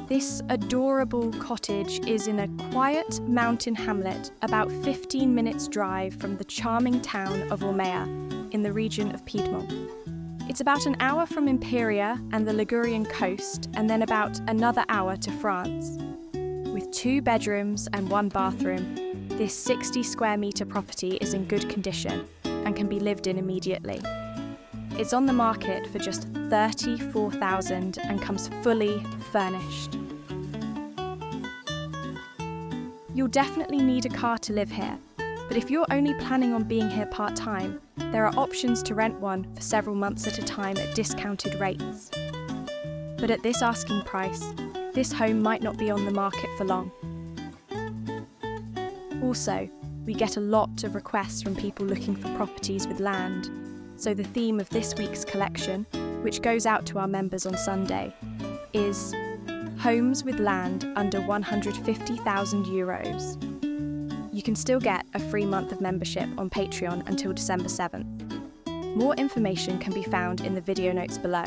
This adorable cottage is in a quiet mountain hamlet about 15 minutes drive from the charming town of Ormea in the region of Piedmont. It's about an hour from Imperia and the Ligurian coast, and then about another hour to France. With 2 bedrooms and 1 bathroom, this 60 square metre property is in good condition and can be lived in immediately. It's on the market for just $34,000 and comes fully furnished. You'll definitely need a car to live here, but if you're only planning on being here part-time, there are options to rent one for several months at a time at discounted rates. But at this asking price, this home might not be on the market for long. Also, we get a lot of requests from people looking for properties with land, so the theme of this week's collection, which goes out to our members on Sunday, is Homes with Land Under €150,000. You can still get a free month of membership on Patreon until December 7th. More information can be found in the video notes below.